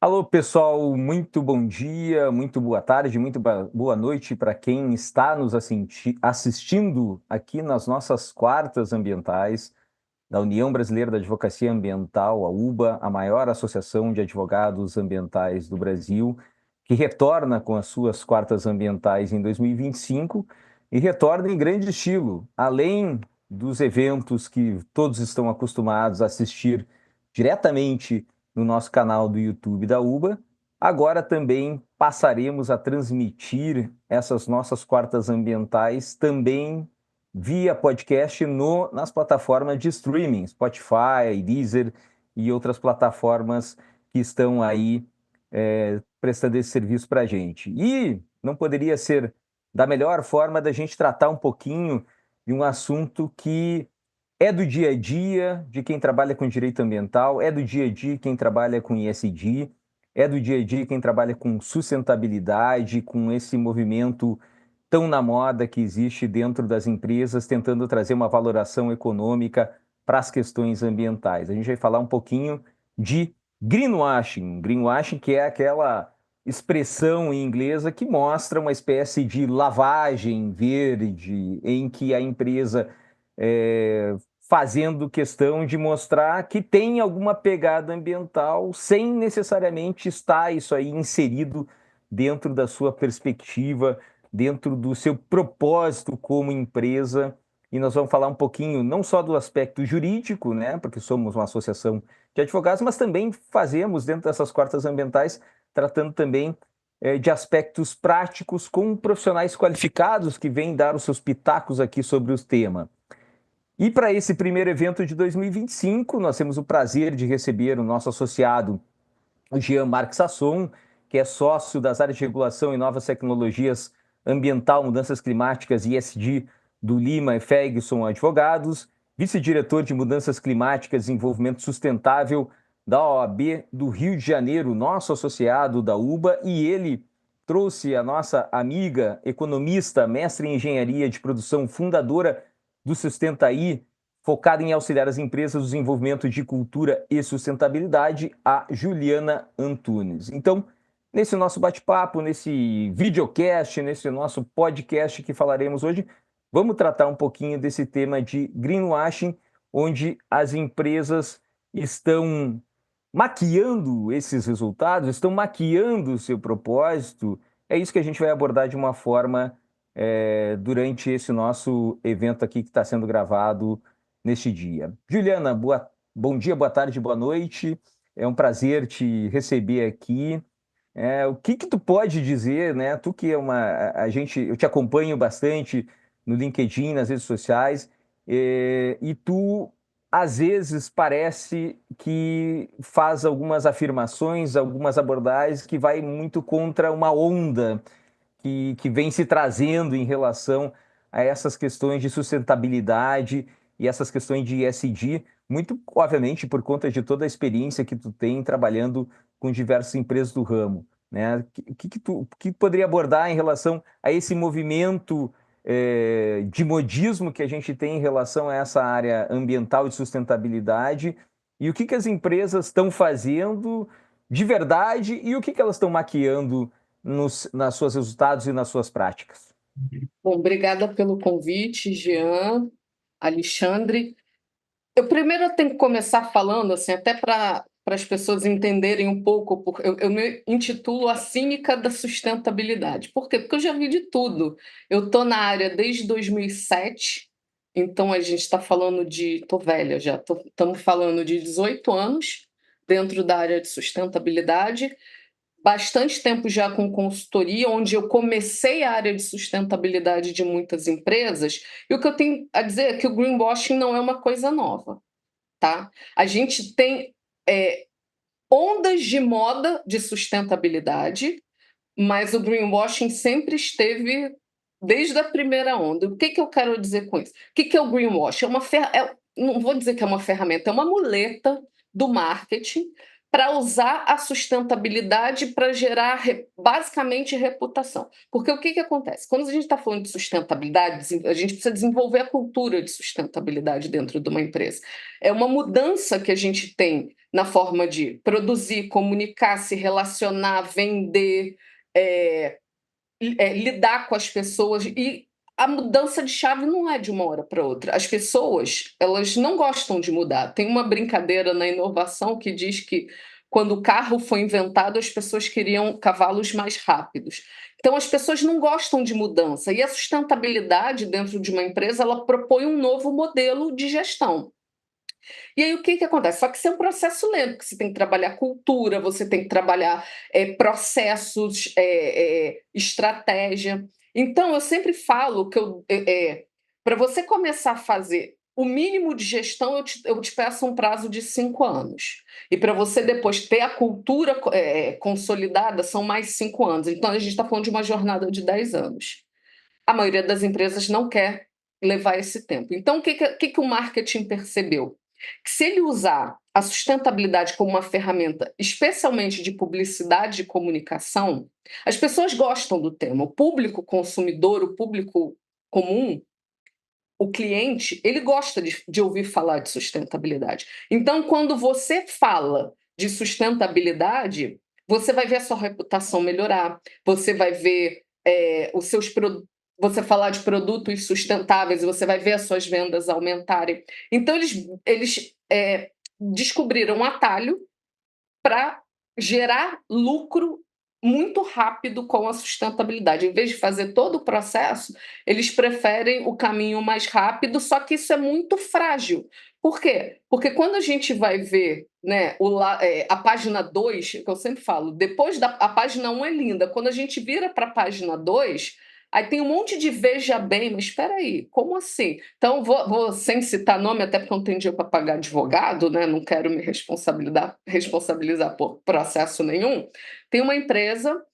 Alô, pessoal, muito bom dia, muito boa tarde, muito boa noite para quem está nos assistindo aqui nas nossas quartas ambientais da União Brasileira da Advocacia Ambiental, a UBA, a maior associação de advogados ambientais do Brasil, que retorna com as suas quartas ambientais em 2025 e retorna em grande estilo, além dos eventos que todos estão acostumados a assistir diretamente no nosso canal do YouTube da UBA. Agora também passaremos a transmitir essas nossas quartas ambientais também via podcast nas plataformas de streaming, Spotify, Deezer e outras plataformas que estão aí prestando esse serviço para a gente. E não poderia ser da melhor forma da gente tratar um pouquinho de um assunto que é do dia a dia de quem trabalha com direito ambiental, é do dia a dia quem trabalha com ESG, é do dia a dia quem trabalha com sustentabilidade, com esse movimento tão na moda que existe dentro das empresas, tentando trazer uma valoração econômica para as questões ambientais. A gente vai falar um pouquinho de greenwashing. Greenwashing, que é aquela expressão em inglesa que mostra uma espécie de lavagem verde em que a empresa fazendo questão de mostrar que tem alguma pegada ambiental sem necessariamente estar isso aí inserido dentro da sua perspectiva, dentro do seu propósito como empresa. E nós vamos falar um pouquinho não só do aspecto jurídico, né, porque somos uma associação de advogados, mas também fazemos dentro dessas quartas ambientais, tratando também de aspectos práticos com profissionais qualificados que vêm dar os seus pitacos aqui sobre o tema. E para esse primeiro evento de 2025, nós temos o prazer de receber o nosso associado, o Jean Marc Sasson, que é sócio das áreas de regulação e novas tecnologias ambiental, mudanças climáticas e ESG do Lima e Ferguson Advogados, vice-diretor de mudanças climáticas e desenvolvimento sustentável da OAB do Rio de Janeiro, nosso associado da UBA, e ele trouxe a nossa amiga, economista, mestre em engenharia de produção, fundadora do Sustentaí, focada em auxiliar as empresas no desenvolvimento de cultura e sustentabilidade, a Juliana Antunes. Então, nesse nosso bate-papo, nesse videocast, nesse nosso podcast que falaremos hoje, vamos tratar um pouquinho desse tema de greenwashing, onde as empresas estão maquiando esses resultados, estão maquiando o seu propósito. É isso que a gente vai abordar de uma forma durante esse nosso evento aqui que está sendo gravado neste dia. Juliana, bom dia, boa tarde, boa noite. É um prazer te receber aqui. O que tu pode dizer, né? Tu que é eu te acompanho bastante no LinkedIn, nas redes sociais, e tu às vezes parece que faz algumas afirmações, algumas abordagens que vai muito contra uma onda que vem se trazendo em relação a essas questões de sustentabilidade e essas questões de ESG, muito obviamente por conta de toda a experiência que tu tem trabalhando com diversas empresas do ramo, né? O que poderia abordar em relação a esse movimento de modismo que a gente tem em relação a essa área ambiental e sustentabilidade e o que as empresas estão fazendo de verdade e o que elas estão maquiando nas suas resultados e nas suas práticas? Bom, obrigada pelo convite, Jean, Alexandre. Eu primeiro tenho que começar falando, assim, até para as pessoas entenderem um pouco, eu me intitulo a cínica da sustentabilidade. Por quê? Porque eu já vi de tudo. Eu estou na área desde 2007, então a gente está falando estou velha já, estamos falando de 18 anos dentro da área de sustentabilidade, bastante tempo já com consultoria, onde eu comecei a área de sustentabilidade de muitas empresas, e o que eu tenho a dizer é que o greenwashing não é uma coisa nova, tá? A gente tem ondas de moda de sustentabilidade, mas o greenwashing sempre esteve desde a primeira onda. O que eu quero dizer com isso? O que é o greenwashing? Não vou dizer que é uma ferramenta, é uma muleta do marketing para usar a sustentabilidade para gerar basicamente reputação. Porque o que acontece? Quando a gente está falando de sustentabilidade, a gente precisa desenvolver a cultura de sustentabilidade dentro de uma empresa. É uma mudança que a gente tem na forma de produzir, comunicar, se relacionar, vender, lidar com as pessoas. E a mudança de chave não é de uma hora para outra. As pessoas, elas não gostam de mudar. Tem uma brincadeira na inovação que diz que quando o carro foi inventado, as pessoas queriam cavalos mais rápidos. Então, as pessoas não gostam de mudança. E a sustentabilidade dentro de uma empresa, ela propõe um novo modelo de gestão. E aí o que acontece? Só que isso é um processo lento, porque você tem que trabalhar cultura, você tem que trabalhar processos, estratégia. Então, eu sempre falo que para você começar a fazer o mínimo de gestão, eu te peço um prazo de 5 anos. E para você depois ter a cultura consolidada, são mais 5 anos. Então, a gente está falando de uma jornada de 10 anos. A maioria das empresas não quer levar esse tempo. Então, o que o marketing percebeu? Que se ele usar a sustentabilidade como uma ferramenta, especialmente de publicidade e comunicação, as pessoas gostam do tema. O público consumidor, o público comum, o cliente, ele gosta de ouvir falar de sustentabilidade. Então, quando você fala de sustentabilidade, você vai ver a sua reputação melhorar, você vai ver os seus produtos. Você falar de produtos sustentáveis, você vai ver as suas vendas aumentarem. Então, eles descobriram um atalho para gerar lucro muito rápido com a sustentabilidade. Em vez de fazer todo o processo, eles preferem o caminho mais rápido, só que isso é muito frágil. Por quê? Porque quando a gente vai ver, né, a página 2, que eu sempre falo, depois a página 1 é linda, quando a gente vira para a página 2, aí tem um monte de veja bem, mas espera aí, como assim? Então, vou sem citar nome, até porque eu não tenho dinheiro para pagar advogado, né? Não quero me responsabilizar por processo nenhum. Tem uma empresa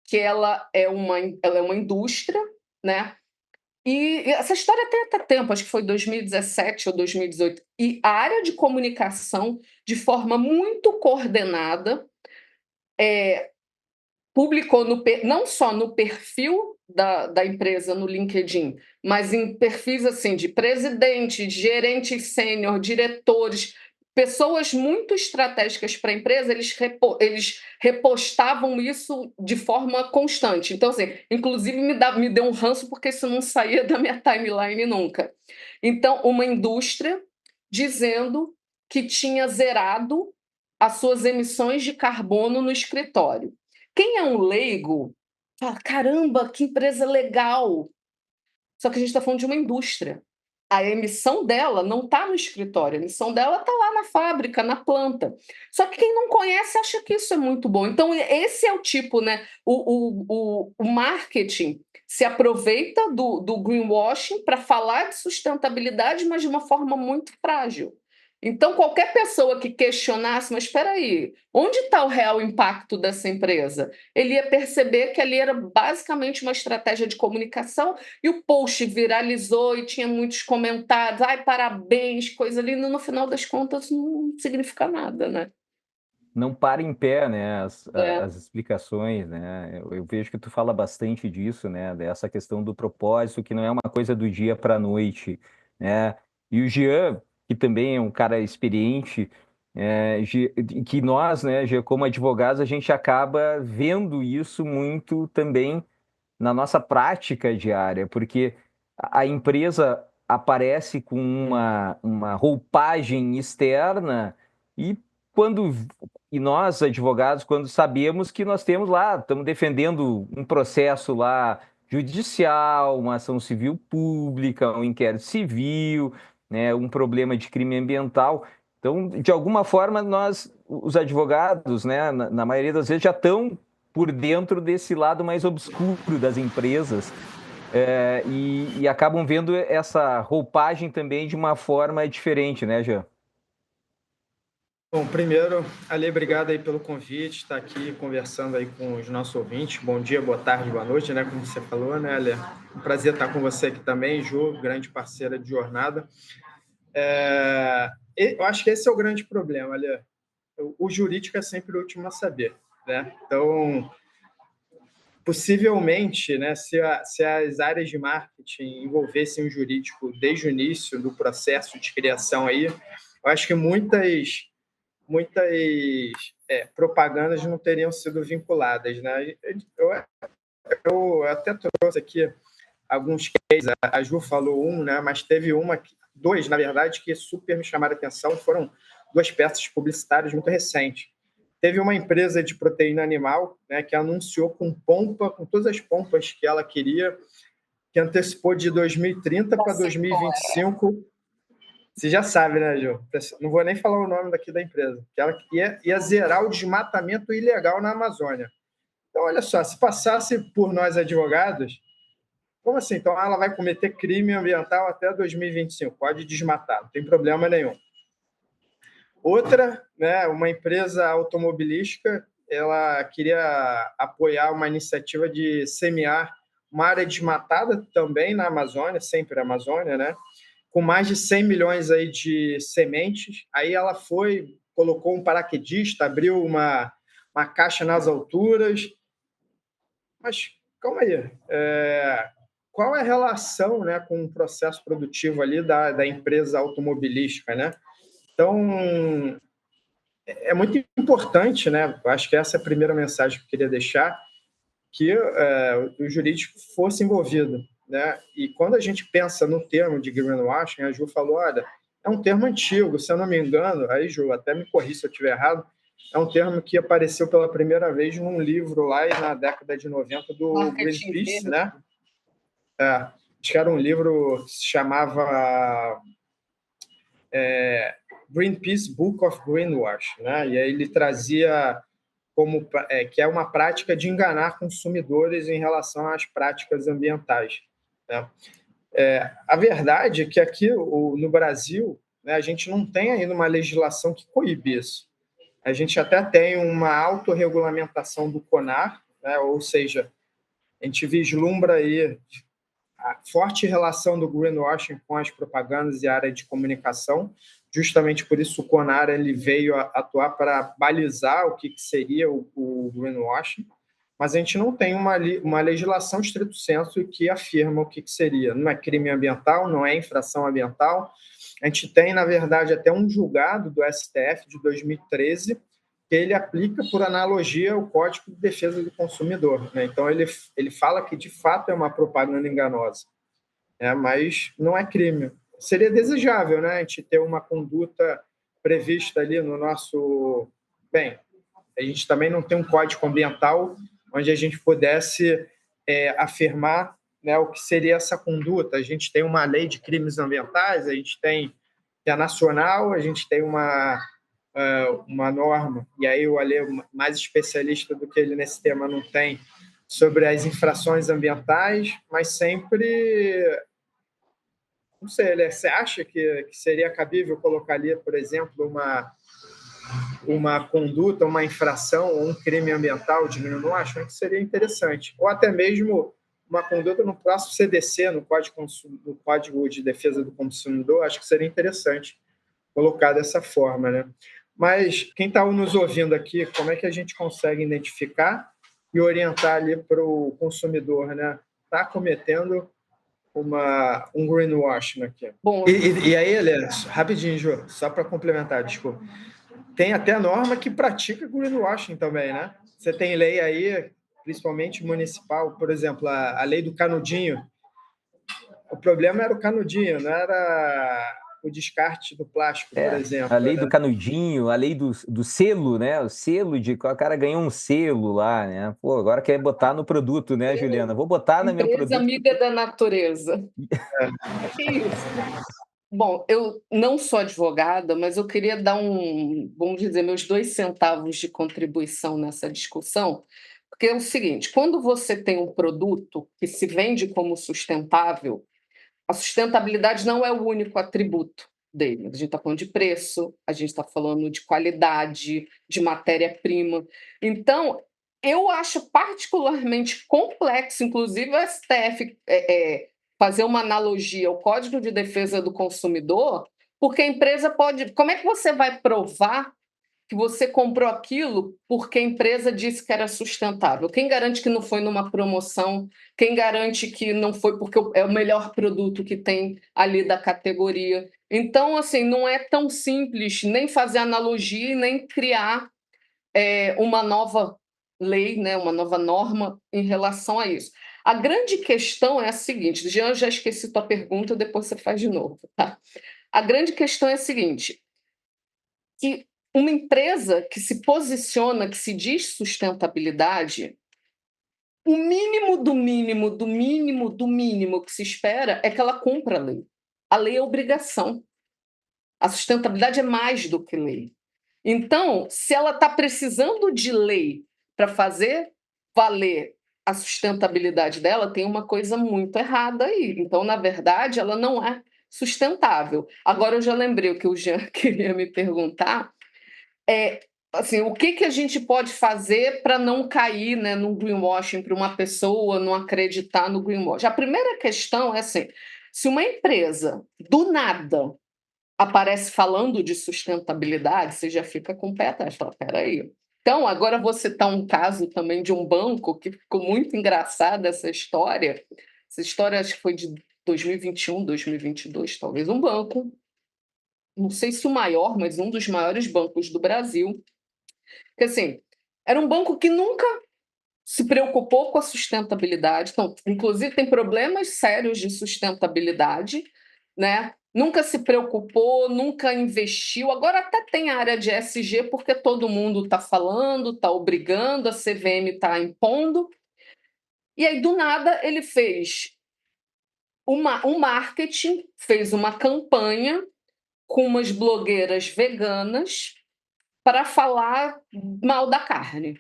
que ela é uma indústria, né? E essa história tem até tempo, acho que foi 2017 ou 2018. E a área de comunicação, de forma muito coordenada, publicou não só no perfil da empresa no LinkedIn, mas em perfis assim de presidente, gerentes sênior, diretores, pessoas muito estratégicas para a empresa, eles repostavam isso de forma constante. Então, assim, inclusive me deu um ranço porque isso não saía da minha timeline nunca. Então, uma indústria dizendo que tinha zerado as suas emissões de carbono no escritório. Quem é um leigo fala: caramba, que empresa legal! Só que a gente está falando de uma indústria. A emissão dela não está no escritório, a emissão dela está lá na fábrica, na planta. Só que quem não conhece acha que isso é muito bom. Então, esse é o tipo, né? O marketing se aproveita do greenwashing para falar de sustentabilidade, mas de uma forma muito frágil. Então, qualquer pessoa que questionasse, mas espera aí, onde está o real impacto dessa empresa? Ele ia perceber que ali era basicamente uma estratégia de comunicação e o post viralizou e tinha muitos comentários, ai, parabéns, coisa linda, no final das contas não significa nada, né? Não para em pé, né, É, as explicações, né? Eu vejo que tu fala bastante disso, né, dessa questão do propósito, que não é uma coisa do dia para a noite, né? E o Jean, que também é um cara experiente, que nós, né, Jean, como advogados, a gente acaba vendo isso muito também na nossa prática diária, porque a empresa aparece com uma roupagem externa e quando e nós, advogados, quando sabemos que nós temos lá, estamos defendendo um processo lá judicial, uma ação civil pública, um inquérito civil, né, um problema de crime ambiental. Então, de alguma forma, nós, os advogados, né, na maioria das vezes, já estão por dentro desse lado mais obscuro das empresas, e acabam vendo essa roupagem também de uma forma diferente, né, Jean? Bom, primeiro, Ale, obrigado aí pelo convite, estar aqui conversando aí com os nossos ouvintes. Bom dia, boa tarde, boa noite, né? Como você falou, né, Ale? Um prazer estar com você aqui também, Ju, grande parceira de jornada. Eu acho que esse é o grande problema, Ale. O jurídico é sempre o último a saber, né? Então, possivelmente, né, se as áreas de marketing envolvessem o jurídico desde o início do processo de criação aí, eu acho que muitas muitas propagandas não teriam sido vinculadas, né? Eu até trouxe aqui alguns cases, a Ju falou né? Mas teve dois, na verdade, que super me chamaram a atenção, foram duas peças publicitárias muito recentes. Teve uma empresa de proteína animal, né, que anunciou com todas as pompas que ela queria, que antecipou de 2030 para 2025. Você já sabe, né, Ju? Não vou nem falar o nome daqui da empresa. Que ela ia zerar o desmatamento ilegal na Amazônia. Então, olha só, se passasse por nós advogados, como assim? Então, ela vai cometer crime ambiental até 2025. Pode desmatar, não tem problema nenhum. Outra, né, uma empresa automobilística, ela queria apoiar uma iniciativa de semear uma área desmatada também na Amazônia, sempre a Amazônia, né? Com mais de 100 milhões aí de sementes. Aí ela colocou um paraquedista, abriu uma caixa nas alturas. Mas calma aí, qual é a relação, né, com o processo produtivo ali da empresa automobilística, né? Então, é muito importante, né? Eu acho que essa é a primeira mensagem que eu queria deixar, que o jurídico fosse envolvido, né? E quando a gente pensa no termo de greenwashing, a Ju falou, olha, é um termo antigo, se eu não me engano, aí, Ju, até me corri se eu estiver errado, é um termo que apareceu pela primeira vez num livro lá na década de 90 do Greenpeace, né? Acho que era um livro que se chamava Greenpeace Book of Greenwash, né? E aí ele trazia que é uma prática de enganar consumidores em relação às práticas ambientais, né? A verdade é que aqui no Brasil, né, a gente não tem ainda uma legislação que coíbe isso. A gente até tem uma autorregulamentação do CONAR, né, ou seja, a gente vislumbra aí a forte relação do greenwashing com as propagandas e a área de comunicação. Justamente por isso o CONAR ele veio atuar para balizar o que seria o greenwashing, mas a gente não tem uma legislação estrito sensu que afirma o que seria. Não é crime ambiental, não é infração ambiental. A gente tem, na verdade, até um julgado do STF de 2013 que ele aplica, por analogia, o Código de Defesa do Consumidor, né? Então, ele fala que, de fato, é uma propaganda enganosa, né? Mas não é crime. Seria desejável, né, a gente ter uma conduta prevista ali no nosso... Bem, a gente também não tem um código ambiental onde a gente pudesse afirmar, né, o que seria essa conduta. A gente tem uma lei de crimes ambientais, a gente tem que é nacional, a gente tem uma norma, e aí o Ale, mais especialista do que ele nesse tema, não tem, sobre as infrações ambientais, mas sempre... Não sei, Ale, você acha que seria cabível colocar ali, por exemplo, uma conduta, uma infração ou um crime ambiental de não acho que seria interessante. Ou até mesmo uma conduta no próximo CDC, no Código de Defesa do Consumidor, acho que seria interessante colocar dessa forma, né? Mas quem está nos ouvindo aqui, como é que a gente consegue identificar e orientar ali para o consumidor, né? Está cometendo um greenwashing aqui. Bom, e aí, Helena, rapidinho, Ju, só para complementar, desculpa. Tem até norma que pratica greenwashing também, né? Você tem lei aí, principalmente municipal, por exemplo, a lei do canudinho. O problema era o canudinho, não era o descarte do plástico, por exemplo. A lei do né? canudinho, a lei do selo, né? O selo de que o cara ganhou um selo lá, né? Pô, agora quer botar no produto, né, Juliana? Vou botar no meu empresa produto. amiga da natureza. Que isso? Bom, eu não sou advogada, mas eu queria dar vamos dizer, meus 2 centavos de contribuição nessa discussão, porque é o seguinte: quando você tem um produto que se vende como sustentável, a sustentabilidade não é o único atributo dele. A gente está falando de preço, a gente está falando de qualidade, de matéria-prima. Então, eu acho particularmente complexo, inclusive o STF fazer uma analogia ao Código de Defesa do Consumidor, porque a empresa pode. Como é que você vai provar que você comprou aquilo porque a empresa disse que era sustentável? Quem garante que não foi numa promoção? Quem garante que não foi porque é o melhor produto que tem ali da categoria? Então, assim, não é tão simples nem fazer analogia e nem criar uma nova lei, né, uma nova norma em relação a isso. A grande questão é a seguinte, Jean, eu já esqueci tua pergunta, depois você faz de novo, tá? A grande questão é a seguinte, que uma empresa que se posiciona, que se diz sustentabilidade, o mínimo do mínimo, do mínimo, do mínimo que se espera é que ela cumpra a lei. A lei é obrigação. A sustentabilidade é mais do que lei. Então, se ela está precisando de lei para fazer valer a sustentabilidade dela, tem uma coisa muito errada aí. Então, na verdade, ela não é sustentável. Agora, eu já lembrei o que o Jean queria me perguntar. Assim, o que a gente pode fazer para não cair, né, no greenwashing, para uma pessoa não acreditar no greenwashing? A primeira questão é assim, se uma empresa, do nada, aparece falando de sustentabilidade, você já fica com o pé atrás, fala, peraí. Então, agora vou citar um caso também de um banco que ficou muito engraçada essa história. Essa história acho que foi de 2021, 2022, talvez. Um banco, não sei se o maior, mas um dos maiores bancos do Brasil, que assim, era um banco que nunca se preocupou com a sustentabilidade, então, inclusive tem problemas sérios de sustentabilidade, né? Nunca se preocupou, nunca investiu. Agora até tem a área de ESG, porque todo mundo está falando, está obrigando, a CVM está impondo. E aí, do nada, ele fez um marketing, fez uma campanha com umas blogueiras veganas para falar mal da carne.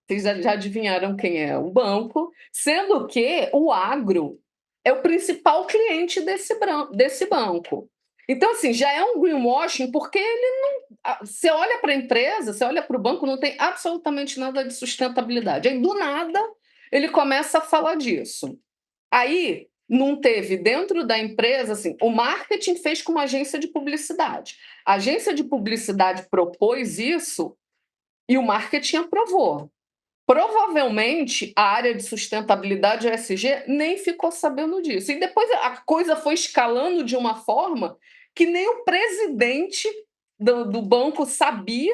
Vocês já adivinharam quem é o banco, sendo que o agro é o principal cliente desse banco. Então, assim, já é um greenwashing, porque ele não. Você olha para a empresa, você olha para o banco, não tem absolutamente nada de sustentabilidade. Aí, do nada, ele começa a falar disso. Aí, não teve dentro da empresa, assim, o marketing fez com uma agência de publicidade. A agência de publicidade propôs isso e o marketing aprovou. Provavelmente a área de sustentabilidade ESG nem ficou sabendo disso. E depois a coisa foi escalando de uma forma que nem o presidente do banco sabia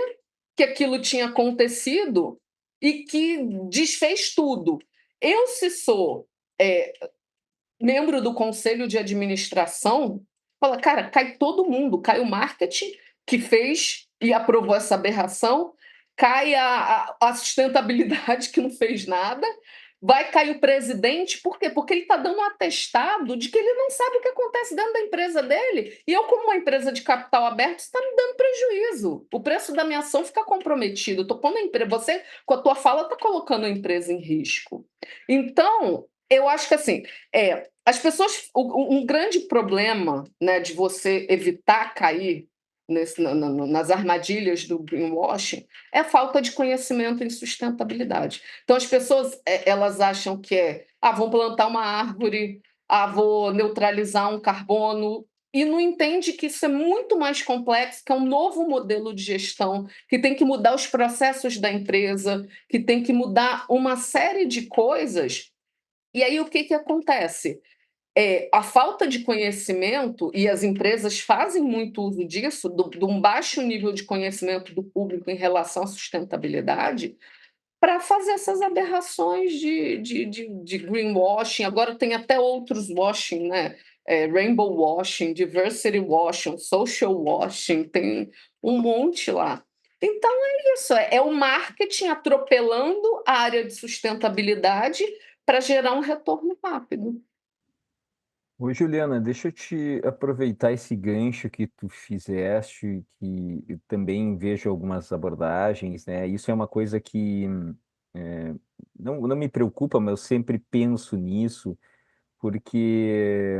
que aquilo tinha acontecido e que desfez tudo. Eu, se sou membro do conselho de administração, fala, cara, cai todo mundo, cai o marketing que fez e aprovou essa aberração, cai a sustentabilidade que não fez nada, vai cair o presidente, por quê? Porque ele está dando um atestado de que ele não sabe o que acontece dentro da empresa dele. E eu, como uma empresa de capital aberto, está me dando prejuízo. O preço da minha ação fica comprometido. Tô pondo a empresa, você, com a tua fala, está colocando a empresa em risco. Então, eu acho que assim, as pessoas. Um grande problema, né, de você evitar cair nas armadilhas do greenwashing é a falta de conhecimento em sustentabilidade. Então, as pessoas elas acham que vão plantar uma árvore, vou neutralizar um carbono, e não entende que isso é muito mais complexo, que é um novo modelo de gestão, que tem que mudar os processos da empresa, que tem que mudar uma série de coisas. E aí o que acontece? A falta de conhecimento, e as empresas fazem muito uso disso, de um baixo nível de conhecimento do público em relação à sustentabilidade, para fazer essas aberrações de greenwashing. Agora tem até outros washing, né? Rainbow washing, diversity washing, social washing, tem um monte lá. Então é isso, é o marketing atropelando a área de sustentabilidade para gerar um retorno rápido. Ô, Juliana, deixa eu te aproveitar esse gancho que tu fizeste, que eu também vejo algumas abordagens, né? Isso é uma coisa que é, não me preocupa, mas eu sempre penso nisso, porque,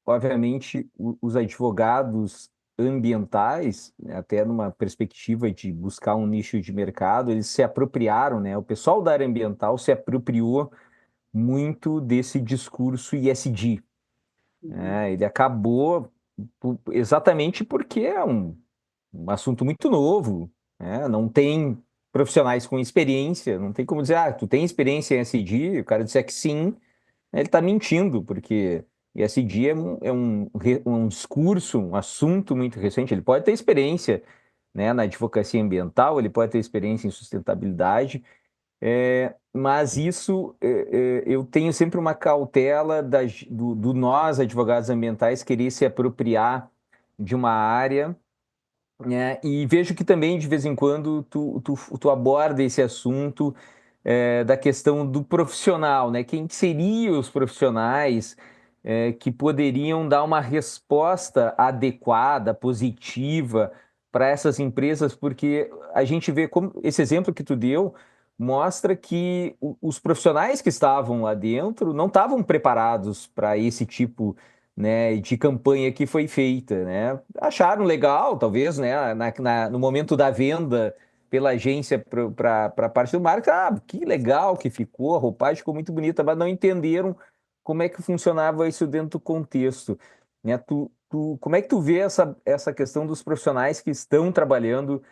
obviamente, os advogados ambientais, né, até numa perspectiva de buscar um nicho de mercado, eles se apropriaram, né? O pessoal da área ambiental se apropriou muito desse discurso ESG. Uhum. Ele acabou exatamente porque um assunto muito novo, né? Não tem profissionais com experiência, não tem como dizer, tu tem experiência em SD? O cara disser que sim, ele está mentindo, porque ESG é um discurso, um assunto muito recente. Ele pode ter experiência, né, na advocacia ambiental, ele pode ter experiência em sustentabilidade, mas isso eu tenho sempre uma cautela do nós, advogados ambientais, querer se apropriar de uma área, né, e vejo que também, de vez em quando, tu aborda esse assunto da questão do profissional, né? Quem seriam os profissionais que poderiam dar uma resposta adequada, positiva para essas empresas, porque a gente vê como esse exemplo que tu deu mostra que os profissionais que estavam lá dentro não estavam preparados para esse tipo, né, de campanha que foi feita, né? Acharam legal, talvez, né, no momento da venda pela agência para a parte do marketing, que legal que ficou, a roupagem ficou muito bonita, mas não entenderam como é que funcionava isso dentro do contexto, né? Como é que tu vê essa questão dos profissionais que estão trabalhando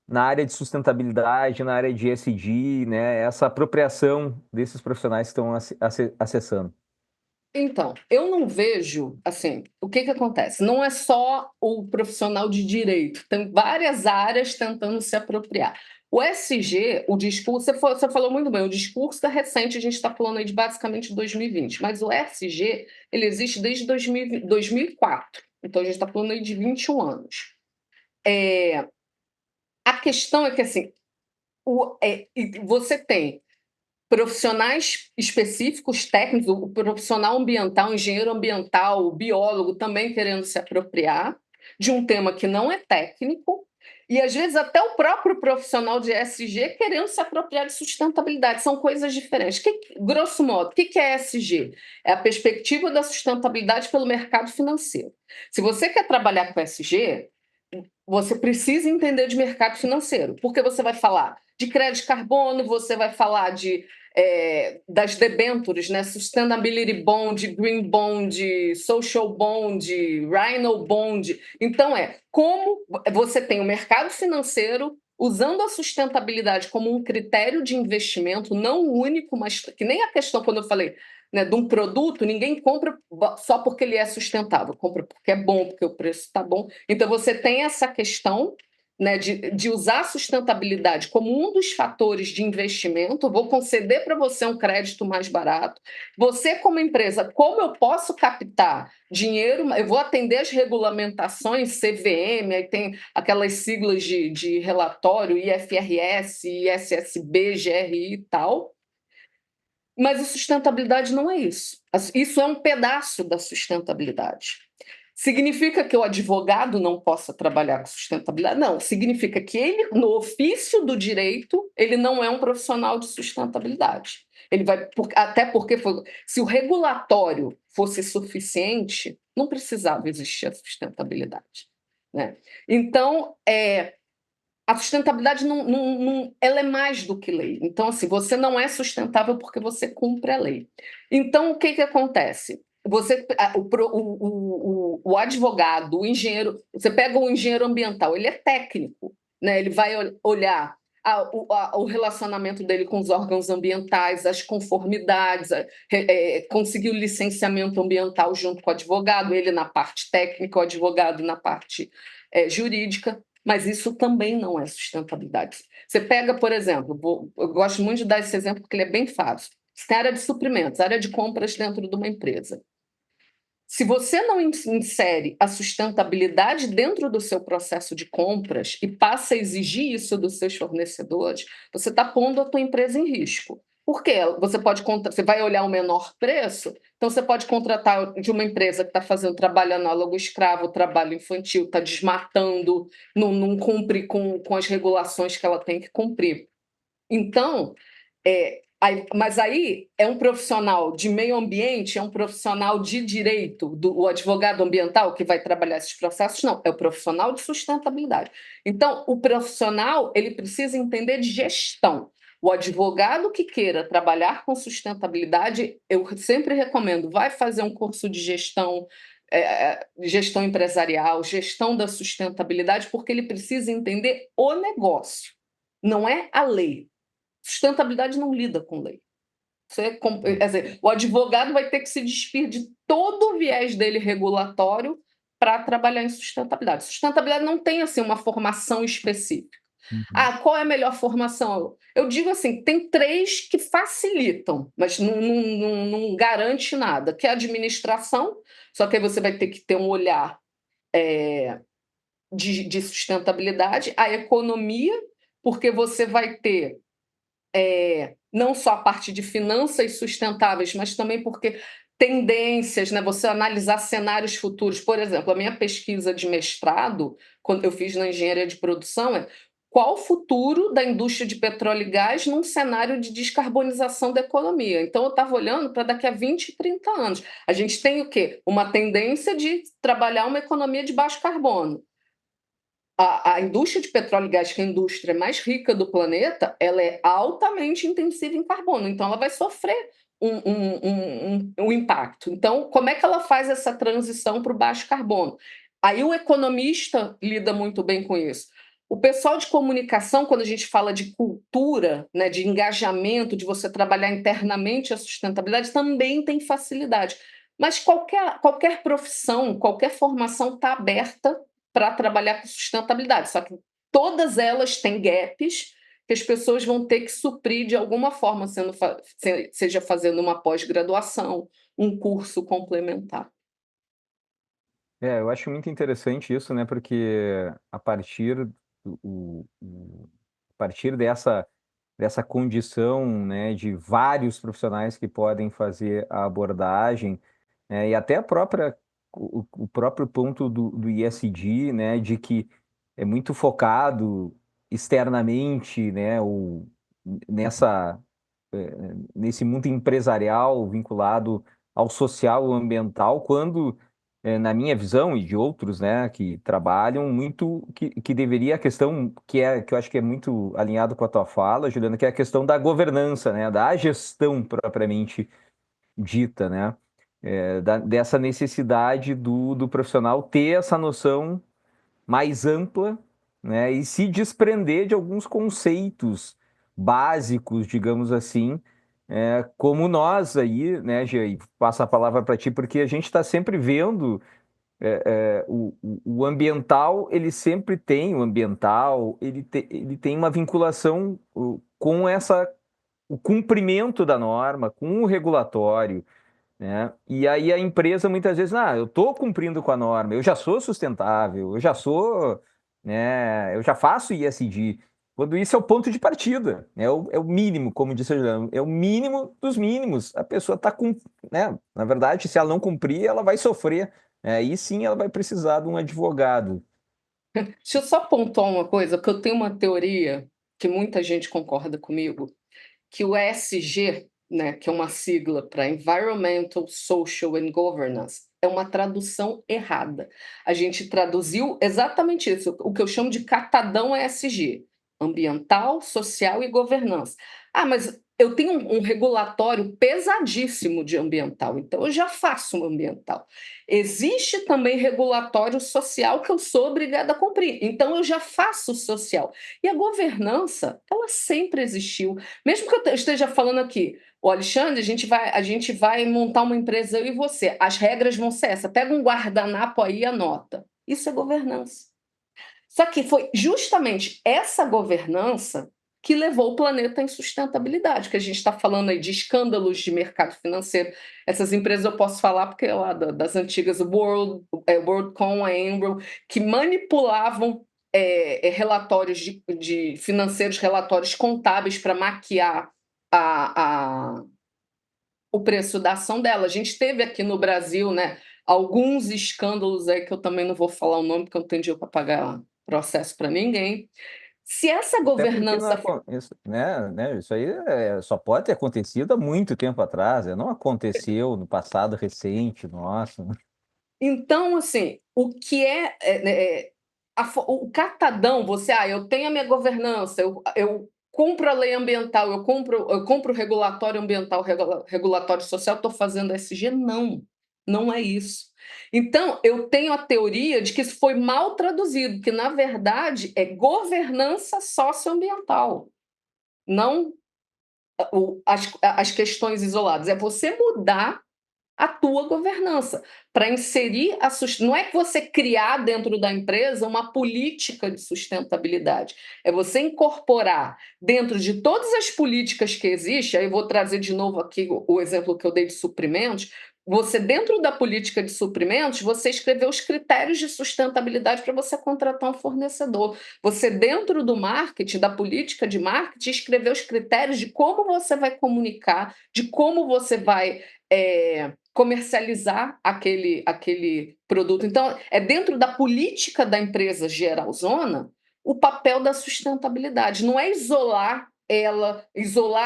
na área de sustentabilidade, na área de ESG, né? Essa apropriação desses profissionais que estão acessando? Então, eu não vejo, assim, o que acontece? Não é só o profissional de direito, tem várias áreas tentando se apropriar. O SG, o discurso, você falou muito bem, o discurso é recente, a gente está falando aí de basicamente 2020, mas o SG, ele existe desde 2004, então a gente está falando aí de 21 anos. A questão é que, assim, você tem profissionais específicos, técnicos, o profissional ambiental, o engenheiro ambiental, o biólogo também querendo se apropriar de um tema que não é técnico, e às vezes até o próprio profissional de ESG querendo se apropriar de sustentabilidade. São coisas diferentes. Grosso modo, o que é ESG? É a perspectiva da sustentabilidade pelo mercado financeiro. Se você quer trabalhar com ESG, você precisa entender de mercado financeiro, porque você vai falar de crédito de carbono, você vai falar das debêntures, né? Sustainability Bond, Green Bond, Social Bond, Rhino Bond. Então, como você tem o mercado financeiro usando a sustentabilidade como um critério de investimento, não único, mas que nem a questão, quando eu falei, né, de um produto, ninguém compra só porque ele é sustentável, compra porque é bom, porque o preço está bom. Então, você tem essa questão, né, de usar a sustentabilidade como um dos fatores de investimento. Vou conceder para você um crédito mais barato. Você, como empresa, como eu posso captar dinheiro? Eu vou atender as regulamentações CVM, aí tem aquelas siglas de relatório, IFRS, ISSB, GRI e tal. Mas a sustentabilidade não é isso. Isso é um pedaço da sustentabilidade. Significa que o advogado não possa trabalhar com sustentabilidade? Não, significa que ele, no ofício do direito, ele não é um profissional de sustentabilidade. Ele vai, até porque se o regulatório fosse suficiente, não precisava existir a sustentabilidade, né? Então, a sustentabilidade ela é mais do que lei. Então, assim, você não é sustentável porque você cumpre a lei. Então, o que acontece? O advogado, o engenheiro, você pega um engenheiro ambiental, ele é técnico, né? Ele vai olhar o relacionamento dele com os órgãos ambientais, as conformidades, conseguir o licenciamento ambiental junto com o advogado, ele na parte técnica, o advogado na parte jurídica. Mas isso também não é sustentabilidade. Você pega, por exemplo, eu gosto muito de dar esse exemplo porque ele é bem fácil. Você tem área de suprimentos, área de compras dentro de uma empresa. Se você não insere a sustentabilidade dentro do seu processo de compras e passa a exigir isso dos seus fornecedores, você está pondo a tua empresa em risco. Por quê? Você vai olhar o menor preço, então você pode contratar de uma empresa que está fazendo trabalho análogo escravo, trabalho infantil, está desmatando, não cumpre com as regulações que ela tem que cumprir. Então, mas aí é um profissional de meio ambiente, é um profissional de direito, o advogado ambiental que vai trabalhar esses processos? Não, é o profissional de sustentabilidade. Então, o profissional ele precisa entender de gestão. O advogado que queira trabalhar com sustentabilidade, eu sempre recomendo, vai fazer um curso de gestão, gestão empresarial, gestão da sustentabilidade, porque ele precisa entender o negócio, não é a lei. Sustentabilidade não lida com lei. Quer dizer, o advogado vai ter que se despir de todo o viés dele regulatório para trabalhar em sustentabilidade. Sustentabilidade não tem assim uma formação específica. Qual é a melhor formação? Eu digo assim, tem 3 que facilitam, mas não garante nada, que é a administração, só que aí você vai ter que ter um olhar de sustentabilidade, a economia, porque você vai ter não só a parte de finanças sustentáveis, mas também porque tendências, né? Você analisar cenários futuros. Por exemplo, a minha pesquisa de mestrado, quando eu fiz na engenharia de produção, é qual o futuro da indústria de petróleo e gás num cenário de descarbonização da economia. Então, eu estava olhando para daqui a 20, 30 anos. A gente tem o quê? Uma tendência de trabalhar uma economia de baixo carbono. A indústria de petróleo e gás, que é a indústria mais rica do planeta, ela é altamente intensiva em carbono, então ela vai sofrer um impacto. Então, como é que ela faz essa transição para o baixo carbono? Aí o economista lida muito bem com isso. O pessoal de comunicação, quando a gente fala de cultura, né, de engajamento, de você trabalhar internamente a sustentabilidade, também tem facilidade. Mas qualquer profissão, qualquer formação está aberta para trabalhar com sustentabilidade. Só que todas elas têm gaps que as pessoas vão ter que suprir de alguma forma, seja fazendo uma pós-graduação, um curso complementar. Eu acho muito interessante isso, né? Porque a partir, a partir dessa condição, né, de vários profissionais que podem fazer a abordagem, e até o próprio ponto do ISD, né, de que é muito focado externamente, né, nessa, nesse mundo empresarial vinculado ao social e ambiental, quando, na minha visão e de outros, né, que trabalham muito, que deveria a questão que eu acho que é muito alinhado com a tua fala, Juliana, que é a questão da governança, né, da gestão propriamente dita, né, dessa necessidade do profissional ter essa noção mais ampla, né, e se desprender de alguns conceitos básicos, digamos assim, como nós aí, né, Gia, passo a palavra para ti, porque a gente está sempre vendo o ambiental, ele sempre tem, o ambiental, ele tem uma vinculação com o cumprimento da norma, com o regulatório, né? E aí a empresa muitas vezes, eu estou cumprindo com a norma, eu já sou sustentável, eu já sou, né, eu já faço ISD. Quando isso é o ponto de partida, é o mínimo, como disse a Juliana, é o mínimo dos mínimos. A pessoa está com, né? Na verdade, se ela não cumprir, ela vai sofrer. Aí sim ela vai precisar de um advogado. Deixa eu só pontuar uma coisa, porque eu tenho uma teoria que muita gente concorda comigo, que o ESG, né, que é uma sigla para Environmental, Social and Governance, é uma tradução errada. A gente traduziu exatamente isso, o que eu chamo de catadão ESG, ambiental, social e governança. Mas eu tenho um regulatório pesadíssimo de ambiental, então eu já faço um ambiental. Existe também regulatório social que eu sou obrigada a cumprir, então eu já faço social. E a governança, ela sempre existiu. Mesmo que eu esteja falando aqui, o Alexandre, a gente vai montar uma empresa, eu e você. As regras vão ser essa. Pega um guardanapo aí e anota. Isso é governança. Só que foi justamente essa governança que levou o planeta em sustentabilidade, que a gente está falando aí de escândalos de mercado financeiro. Essas empresas eu posso falar porque é lá das antigas WorldCom, a Enron, que manipulavam relatórios de financeiros, relatórios contábeis para maquiar o preço da ação dela. A gente teve aqui no Brasil, né, alguns escândalos aí que eu também não vou falar o nome, porque eu não tenho dinheiro para pagar processo para ninguém. Se essa Até porque não, governança. isso, né, isso aí só pode ter acontecido há muito tempo atrás, não aconteceu no passado recente, nossa. Então, assim, o que o catadão, eu tenho a minha governança, eu cumpro a lei ambiental, eu cumpro o regulatório ambiental, regulatório social, estou fazendo SG? Não. Não é isso. Então, eu tenho a teoria de que isso foi mal traduzido, que, na verdade, é governança socioambiental, não as questões isoladas. É você mudar a tua governança para inserir não é que você criar dentro da empresa uma política de sustentabilidade, é você incorporar dentro de todas as políticas que existem. Aí eu vou trazer de novo aqui o exemplo que eu dei de suprimentos. Você, dentro da política de suprimentos, você escreveu os critérios de sustentabilidade para você contratar um fornecedor. Você, dentro do marketing, da política de marketing, escreveu os critérios de como você vai comunicar, de como você vai comercializar aquele produto. Então, é dentro da política da empresa geralzona o papel da sustentabilidade. Não é isolar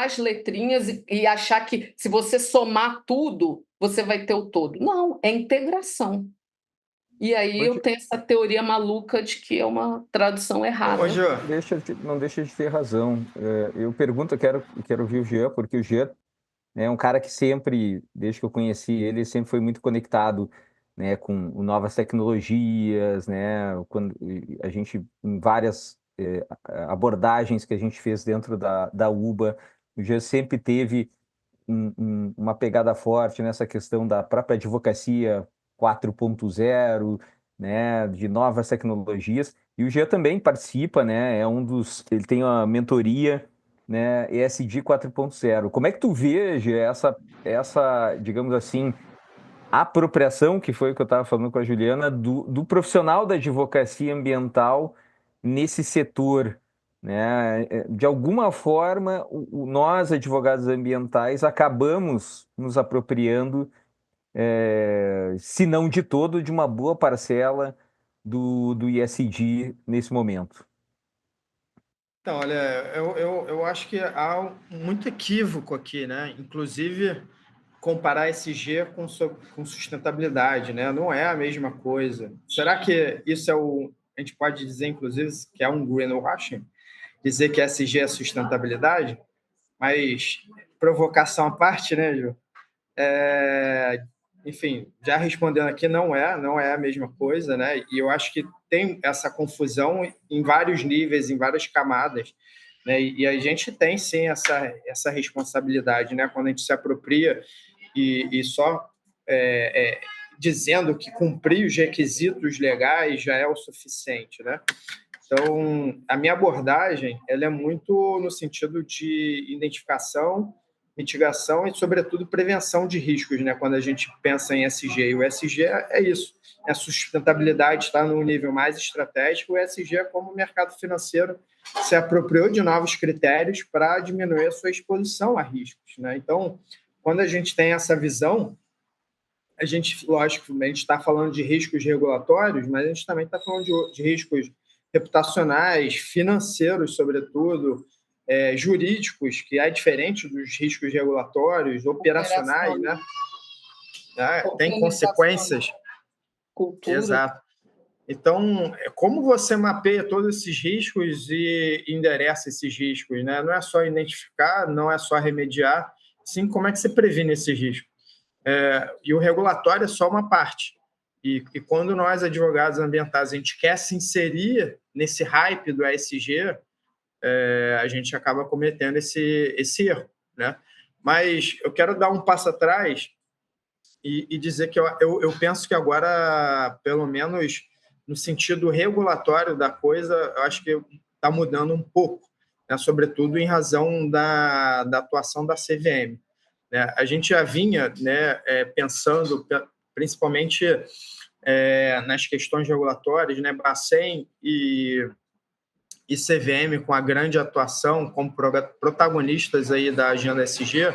as letrinhas e achar que, se você somar tudo, você vai ter o todo. Não, é integração. E aí eu tenho essa teoria maluca de que é uma tradução errada. Não deixa de ter razão. Eu pergunto, eu quero ouvir o Jean, porque o Jean é um cara que sempre, desde que eu conheci ele, sempre foi muito conectado, né, com novas tecnologias, né, quando a gente, em várias abordagens que a gente fez dentro da UBA, o Jean sempre teve uma pegada forte nessa questão da própria advocacia 4.0, né, de novas tecnologias, e o Jean também participa, né, ele tem uma mentoria, né, ESG 4.0. Como é que tu vê, Jean, essa, digamos assim, apropriação, que foi o que eu estava falando com a Juliana, do profissional da advocacia ambiental nesse setor, né? De alguma forma, nós, advogados ambientais, acabamos nos apropriando, se não de todo, de uma boa parcela do ESG nesse momento. Então, olha, eu acho que há muito equívoco aqui, né? Inclusive, comparar SG com sustentabilidade, né? Não é a mesma coisa. Será que isso a gente pode dizer, inclusive, que é um greenwashing? Dizer que SG é sustentabilidade? Mas, provocação à parte, né, Ju? Enfim, já respondendo aqui, não é a mesma coisa, né? E eu acho que tem essa confusão em vários níveis, em várias camadas, né? E a gente tem, sim, essa responsabilidade, né? Quando a gente se apropria e só dizendo que cumprir os requisitos legais já é o suficiente, né? Então, a minha abordagem ela é muito no sentido de identificação, mitigação e, sobretudo, prevenção de riscos, né? Quando a gente pensa em SG. E o SG é isso. A sustentabilidade está no nível mais estratégico. O SG é como o mercado financeiro se apropriou de novos critérios para diminuir a sua exposição a riscos, né? Então, quando a gente tem essa visão, a gente, lógico, a gente está falando de riscos regulatórios, mas a gente também está falando de riscos reputacionais, financeiros, sobretudo, jurídicos, que é diferente dos riscos regulatórios, operacionais, né? Tem consequências. Cultura. Exato. Então, como você mapeia todos esses riscos e endereça esses riscos, né? Não é só identificar, não é só remediar, sim, como é que você previne esses riscos? E o regulatório é só uma parte. E quando nós, advogados ambientais, a gente quer se inserir nesse hype do ESG, a gente acaba cometendo esse erro, né? Mas eu quero dar um passo atrás e dizer que eu penso que agora, pelo menos no sentido regulatório da coisa, eu acho que está mudando um pouco, né? Sobretudo em razão da atuação da CVM. Né? A gente já vinha, né, pensando principalmente nas questões regulatórias, né, Bacen e CVM com a grande atuação como protagonistas aí da agenda SG,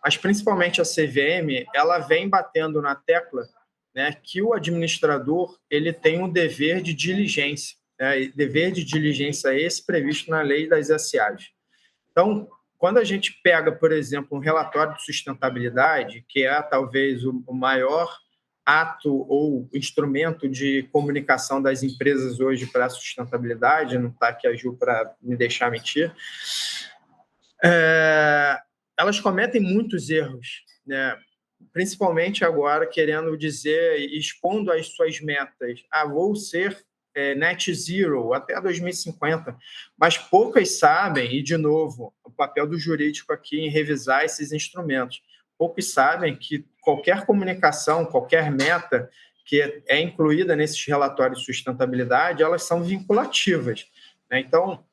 mas principalmente a CVM, ela vem batendo na tecla, né, que o administrador ele tem um dever de diligência, né, e dever de diligência esse previsto na lei das SAs. Então, quando a gente pega, por exemplo, um relatório de sustentabilidade, que é talvez o maior ato ou instrumento de comunicação das empresas hoje para a sustentabilidade, não está aqui a Ju para me deixar mentir, elas cometem muitos erros, né? principalmente agora querendo dizer e expondo as suas metas. Vou ser net zero até 2050, mas poucas sabem, e de novo, o papel do jurídico aqui em revisar esses instrumentos. Poucos sabem que qualquer comunicação, qualquer meta que é incluída nesses relatórios de sustentabilidade, elas são vinculativas, né? Então,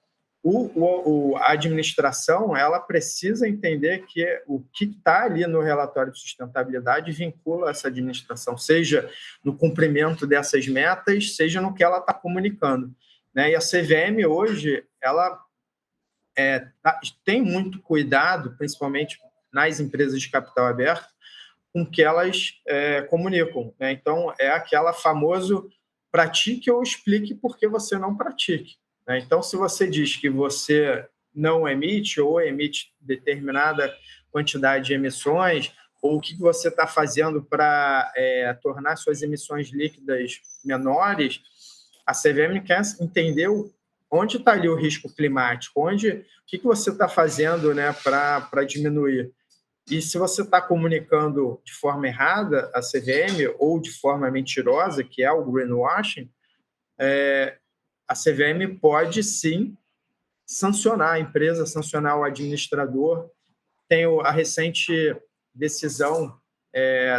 a administração ela precisa entender que o que está ali no relatório de sustentabilidade vincula essa administração, seja no cumprimento dessas metas, seja no que ela está comunicando, né? E a CVM hoje ela tem muito cuidado, principalmente nas empresas de capital aberto, com que elas comunicam, né? Então, é aquela famoso pratique ou explique por que você não pratique, né? Então, se você diz que você não emite ou emite determinada quantidade de emissões, ou o que você está fazendo para tornar suas emissões líquidas menores, a CVM quer entender onde está ali o risco climático, o que você está fazendo, né, para diminuir. E se você está comunicando de forma errada a CVM ou de forma mentirosa, que é o greenwashing, a CVM pode sim sancionar a empresa, sancionar o administrador. Tem a recente decisão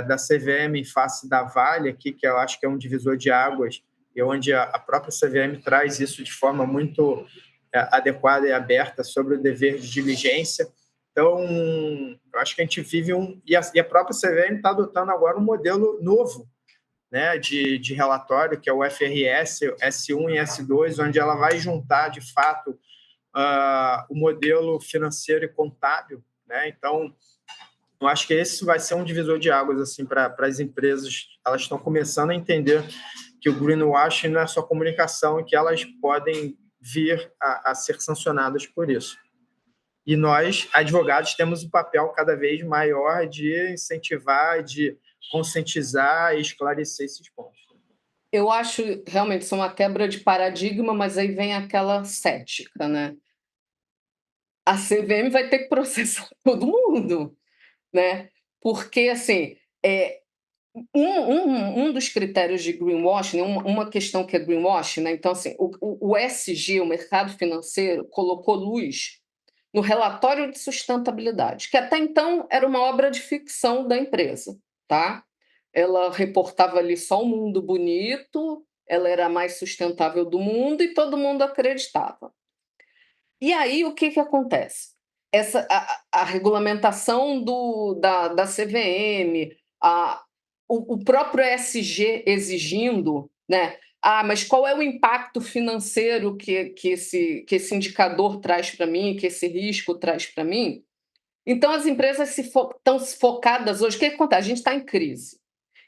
da CVM em face da Vale, aqui, que eu acho que é um divisor de águas, e onde a própria CVM traz isso de forma muito adequada e aberta sobre o dever de diligência. Então, eu acho que a gente vive e a própria CVM está adotando agora um modelo novo, né, de relatório, que é o FRS, S1 e S2, onde ela vai juntar, de fato, o modelo financeiro e contábil, né? Então, eu acho que esse vai ser um divisor de águas assim, para as empresas. Elas estão começando a entender que o greenwashing não é só comunicação e que elas podem vir a ser sancionadas por isso. E nós, advogados, temos um papel cada vez maior de incentivar, de conscientizar e esclarecer esses pontos. Eu acho realmente isso é uma quebra de paradigma, mas aí vem aquela cética, né? A CVM vai ter que processar todo mundo, né? Porque, assim, um dos critérios de greenwashing, uma questão que é greenwashing, né? Então, assim, o ESG, o mercado financeiro, colocou luz no relatório de sustentabilidade, que até então era uma obra de ficção da empresa, tá? Ela reportava ali só o mundo bonito, ela era a mais sustentável do mundo e todo mundo acreditava. E aí, o que acontece? A regulamentação da CVM, o próprio ESG exigindo, né? Mas qual é o impacto financeiro que esse indicador traz para mim, que esse risco traz para mim? Então, as empresas estão focadas hoje. O que acontece? A gente está em crise.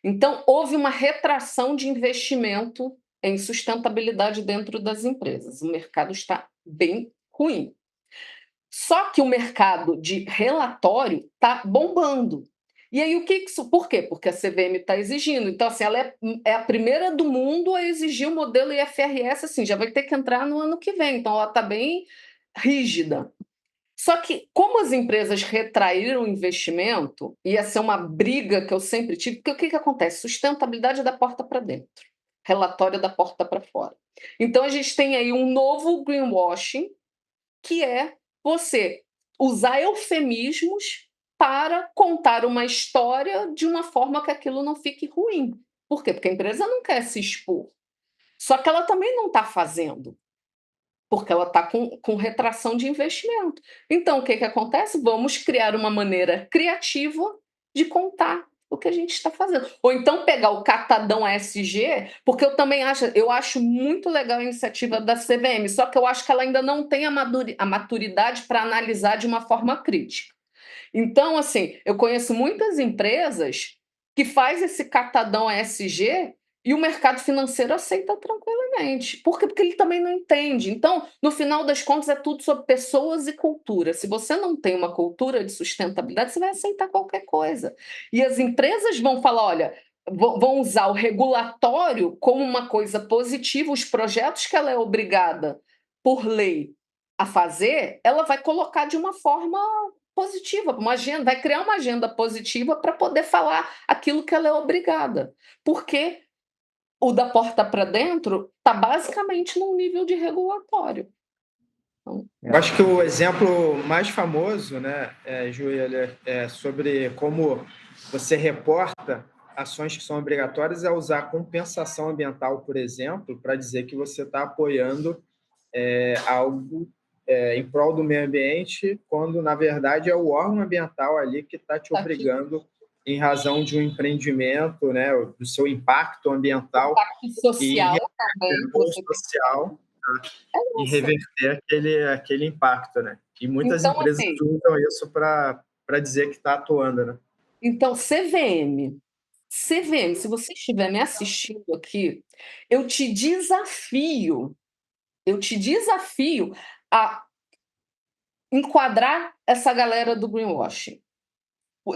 Então, houve uma retração de investimento em sustentabilidade dentro das empresas. O mercado está bem ruim. Só que o mercado de relatório está bombando. E aí, por quê? Porque a CVM está exigindo. Então, assim, ela é a primeira do mundo a exigir o modelo IFRS, assim, já vai ter que entrar no ano que vem. Então, ela está bem rígida. Só que, como as empresas retraíram o investimento, ia ser uma briga que eu sempre tive, porque o que acontece? Sustentabilidade é da porta para dentro, relatório é da porta para fora. Então, a gente tem aí um novo greenwashing, que é você usar eufemismos para contar uma história de uma forma que aquilo não fique ruim. Por quê? Porque a empresa não quer se expor. Só que ela também não está fazendo, porque ela está com retração de investimento. Então, o que acontece? Vamos criar uma maneira criativa de contar o que a gente está fazendo. Ou então pegar o catadão ESG, porque eu acho muito legal a iniciativa da CVM, só que eu acho que ela ainda não tem a maturidade para analisar de uma forma crítica. Então, assim, eu conheço muitas empresas que faz esse catadão ESG e o mercado financeiro aceita tranquilamente. Por quê? Porque ele também não entende. Então, no final das contas, é tudo sobre pessoas e cultura. Se você não tem uma cultura de sustentabilidade, você vai aceitar qualquer coisa. E as empresas vão falar, olha, vão usar o regulatório como uma coisa positiva, os projetos que ela é obrigada por lei a fazer, ela vai colocar de uma forma positiva, uma agenda, vai criar uma agenda positiva para poder falar aquilo que ela é obrigada. Porque o da porta para dentro está basicamente num nível de regulatório. Então, Eu acho que o exemplo mais famoso, né, Júlia, sobre como você reporta ações que são obrigatórias é usar compensação ambiental, por exemplo, para dizer que você está apoiando algo em prol do meio ambiente, quando, na verdade, é o órgão ambiental ali que está te tá aqui, obrigando, em razão de um empreendimento, né, do seu impacto ambiental impacto social e também, que ou você tem que falar. social, É e isso. reverter aquele impacto, né? E muitas Então, empresas assim, usam isso para dizer que está atuando, né? então, CVM, se você estiver me assistindo aqui, eu te desafio, eu te desafio a enquadrar essa galera do greenwashing.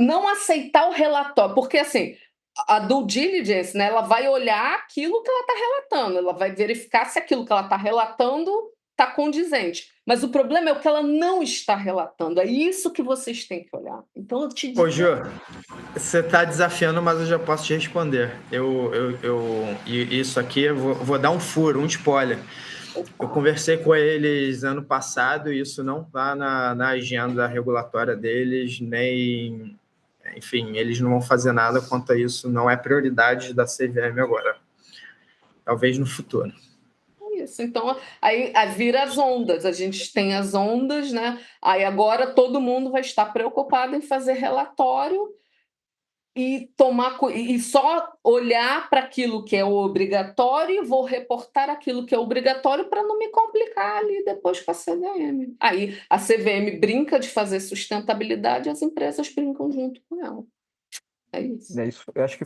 Não aceitar o relatório, porque assim, a due diligence, né, ela vai olhar aquilo que ela está relatando, ela vai verificar se aquilo que ela está relatando está condizente. Mas o problema é o que ela não está relatando, é isso que vocês têm que olhar. Então, eu te Ô, digo. Ju, você está desafiando, mas eu já posso te responder. E isso aqui, eu vou dar um furo, um spoiler. Eu conversei com eles ano passado e isso não está na agenda regulatória deles, nem. Enfim, eles não vão fazer nada quanto a isso, não é prioridade da CVM agora. Talvez no futuro. Isso, então aí vira as ondas, a gente tem as ondas, né? Aí agora todo mundo vai estar preocupado em fazer relatório e e só olhar para aquilo que é obrigatório e vou reportar aquilo que é obrigatório para não me complicar ali depois com a CVM. Aí a CVM brinca de fazer sustentabilidade, as empresas brincam junto com ela. É isso. Isso, eu acho que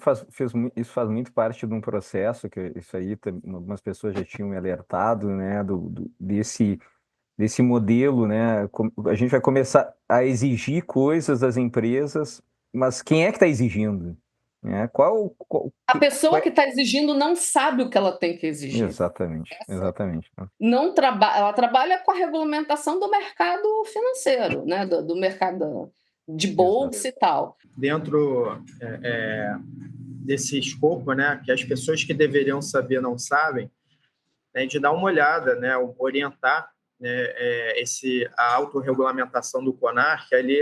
isso faz muito parte de um processo, que isso aí algumas pessoas já tinham me alertado, né, desse modelo, né? A gente vai começar a exigir coisas das empresas, mas quem é que está exigindo? Né? A pessoa que está exigindo não sabe o que ela tem que exigir. Exatamente, exatamente. Não ela trabalha com a regulamentação do mercado financeiro, né? Do mercado de Exato. bolsa e tal. Dentro desse escopo, né, que as pessoas que deveriam saber não sabem, né, de dar uma olhada, né, orientar, né, a autorregulamentação do CONAR, que ali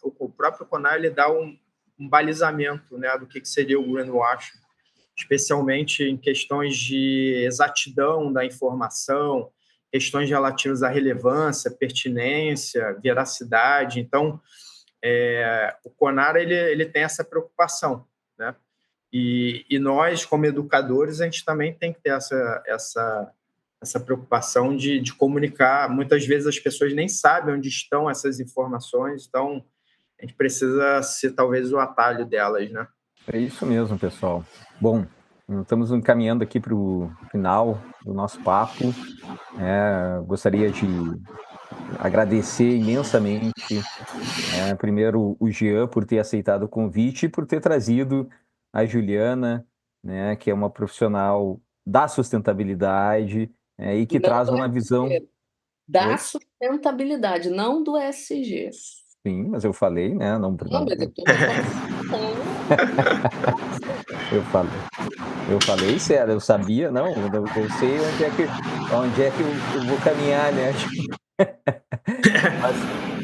o próprio CONAR ele dá um balizamento, né, do que seria o greenwashing, especialmente em questões de exatidão da informação, questões relativas à relevância, pertinência, veracidade. Então, o CONAR ele tem essa preocupação, né? E nós, como educadores, a gente também tem que ter essa preocupação de comunicar. Muitas vezes as pessoas nem sabem onde estão essas informações, então a gente precisa ser talvez o atalho delas, né? É isso mesmo, pessoal. Bom, estamos encaminhando aqui para o final do nosso papo. Gostaria de agradecer imensamente, primeiro o Jean por ter aceitado o convite e por ter trazido a Juliana, né, que é uma profissional da sustentabilidade, e que Não traz do uma visão. ESG, da Oi? sustentabilidade, não do ESG. Sim, mas eu falei, né? Não, Não, mas eu estou reforçando. eu falei. Eu falei sério, eu sabia, não, eu sei onde é que eu vou caminhar, né?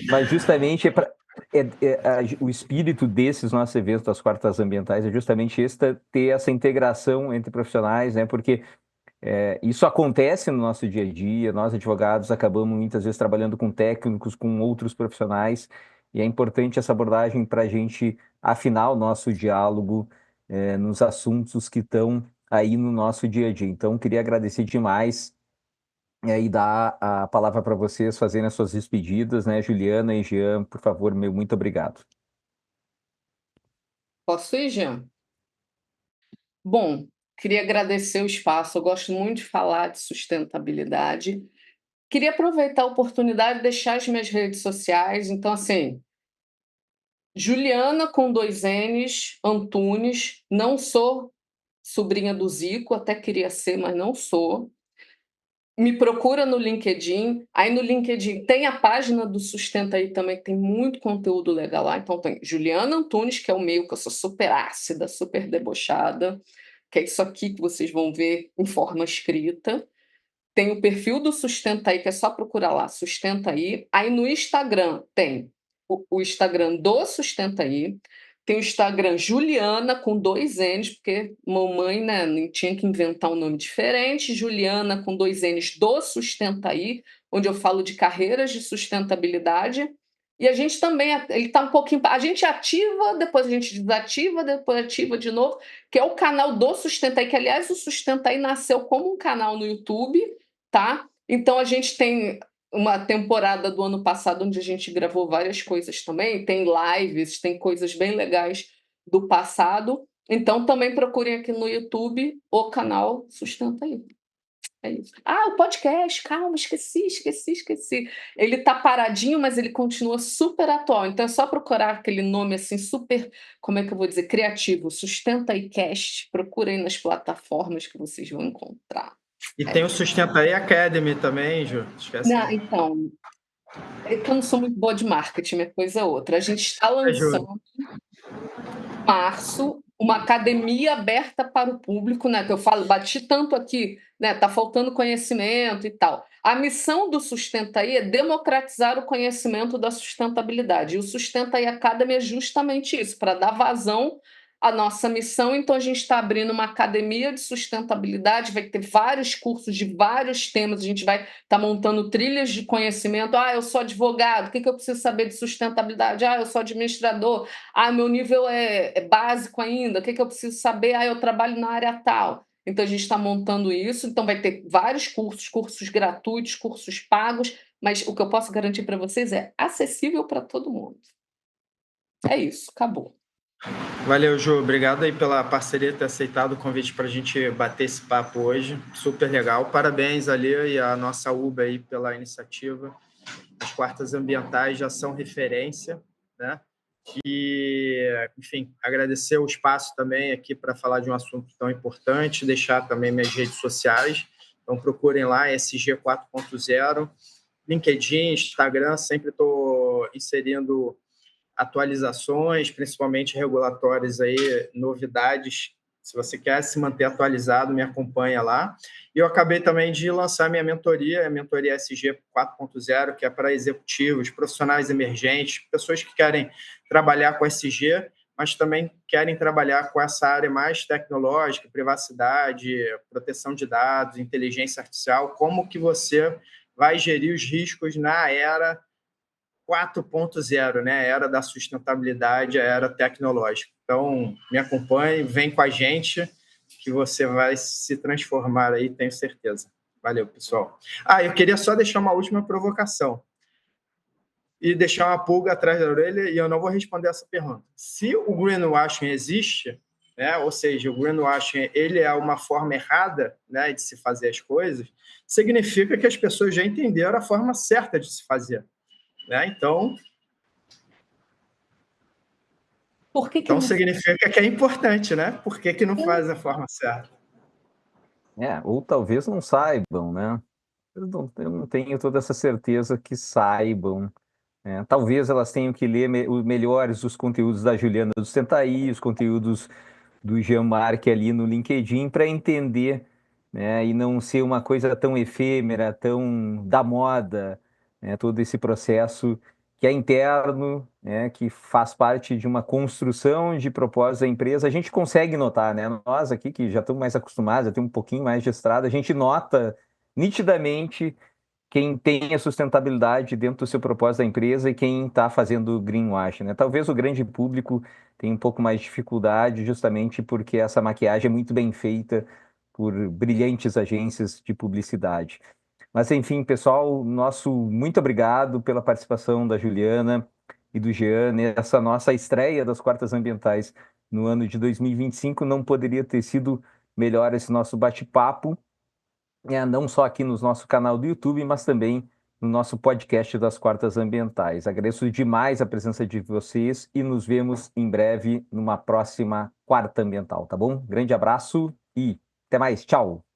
Mas justamente o espírito desses nossos eventos das quartas ambientais é justamente ter essa integração entre profissionais, né? Porque isso acontece no nosso dia a dia, nós advogados acabamos muitas vezes trabalhando com técnicos, com outros profissionais, e é importante essa abordagem para a gente afinar o nosso diálogo nos assuntos que estão aí no nosso dia a dia. Então, queria agradecer demais e dar a palavra para vocês fazerem as suas despedidas, né, Juliana e Jean, por favor, meu muito obrigado. Posso ir, Jean? Bom, queria agradecer o espaço. Eu gosto muito de falar de sustentabilidade. Queria aproveitar a oportunidade de deixar as minhas redes sociais. Então, assim, Juliana com 2 N's, Antunes. Não sou sobrinha do Zico, até queria ser, mas não sou. Me procura no LinkedIn. Aí no LinkedIn tem a página do Sustenta Aí também, que tem muito conteúdo legal lá. Então tem Juliana Antunes, que é o meu, que eu sou super ácida, super debochada, que é isso aqui que vocês vão ver em forma escrita. Tem o perfil do Sustenta Aí, que é só procurar lá, Sustenta Aí. Aí no Instagram tem o Instagram do Sustenta Aí. Tem o Instagram Juliana, com 2 N's, porque mamãe, né, tinha que inventar um nome diferente. Juliana, com 2 N's, do Sustenta Aí, onde eu falo de carreiras de sustentabilidade. E a gente também, ele está um pouquinho. A gente ativa, depois a gente desativa, depois ativa de novo, que é o canal do Sustenta Aí, que aliás o Sustenta Aí nasceu como um canal no YouTube, tá? Então a gente tem uma temporada do ano passado onde a gente gravou várias coisas também, tem lives, tem coisas bem legais do passado. Então também procurem aqui no YouTube o canal Sustenta Aí. É isso. Ah, o podcast, calma, esqueci. Ele tá paradinho, mas ele continua super atual. Então é só procurar aquele nome assim super, como é que eu vou dizer, criativo, Sustenta Aí Cast. Procurem nas plataformas que vocês vão encontrar. E tem o Sustenta Aí Academy também, Ju. Esquece Não, não. então, é que eu não sou muito boa de marketing, é coisa outra. A gente está Ju. lançando em março uma academia aberta para o público, né? Que eu falo, bati tanto aqui, né? Tá faltando conhecimento e tal. A missão do Sustenta Aí é democratizar o conhecimento da sustentabilidade. E o Sustenta Aí Academy é justamente isso, para dar vazão à nossa missão. Então, a gente está abrindo uma academia de sustentabilidade, vai ter vários cursos de vários temas, a gente vai estar montando trilhas de conhecimento. Ah, eu sou advogado, o que eu preciso saber de sustentabilidade? Ah, eu sou administrador. Ah, meu nível é básico ainda, o que eu preciso saber? Ah, eu trabalho na área tal. Então, a gente está montando isso. Então, vai ter vários cursos, cursos gratuitos, cursos pagos, mas o que eu posso garantir para vocês é acessível para todo mundo. É isso, acabou. Valeu, Ju. Obrigado aí pela parceria, ter aceitado o convite para a gente bater esse papo hoje. Super legal. Parabéns ali e a nossa UBA aí pela iniciativa. As quartas ambientais já são referência, né? E, enfim, agradecer o espaço também aqui para falar de um assunto tão importante, deixar também minhas redes sociais. Então, procurem lá, SG 4.0, LinkedIn, Instagram, sempre estou inserindo atualizações, principalmente regulatórias aí, novidades. Se você quer se manter atualizado, me acompanha lá. E eu acabei também de lançar minha mentoria, a mentoria SG 4.0, que é para executivos, profissionais emergentes, pessoas que querem trabalhar com SG, mas também querem trabalhar com essa área mais tecnológica, privacidade, proteção de dados, inteligência artificial, como que você vai gerir os riscos na era 4.0, né? A era da sustentabilidade, a era tecnológica. Então, me acompanhe, vem com a gente, que você vai se transformar aí, tenho certeza. Valeu, pessoal. Eu queria só deixar uma última provocação e deixar uma pulga atrás da orelha, e eu não vou responder essa pergunta. Se o greenwashing existe, né, ou seja, o greenwashing ele é uma forma errada, né, de se fazer as coisas, significa que as pessoas já entenderam a forma certa de se fazer. Né? Então, significa que é importante, né? Por que não faz da forma certa? Ou talvez não saibam, né? Eu não tenho toda essa certeza que saibam. Talvez elas tenham que ler melhores os conteúdos da Juliana do Sustentaí, os conteúdos do Jean-Marc ali no LinkedIn para entender, né? E não ser uma coisa tão efêmera, tão da moda, né? Todo esse processo que é interno, né? Que faz parte de uma construção de propósito da empresa. A gente consegue notar, né? Nós aqui que já estamos mais acostumados, já temos um pouquinho mais de estrada, a gente nota nitidamente quem tem a sustentabilidade dentro do seu propósito da empresa e quem está fazendo greenwashing, né? Talvez o grande público tenha um pouco mais de dificuldade, justamente porque essa maquiagem é muito bem feita por brilhantes agências de publicidade. Mas, enfim, pessoal, nosso muito obrigado pela participação da Juliana e do Jean nessa nossa estreia das Quartas Ambientais no ano de 2025. Não poderia ter sido melhor esse nosso bate-papo, não só aqui no nosso canal do YouTube, mas também no nosso podcast das Quartas Ambientais. Agradeço demais a presença de vocês e nos vemos em breve numa próxima Quarta Ambiental, tá bom? Grande abraço e até mais. Tchau!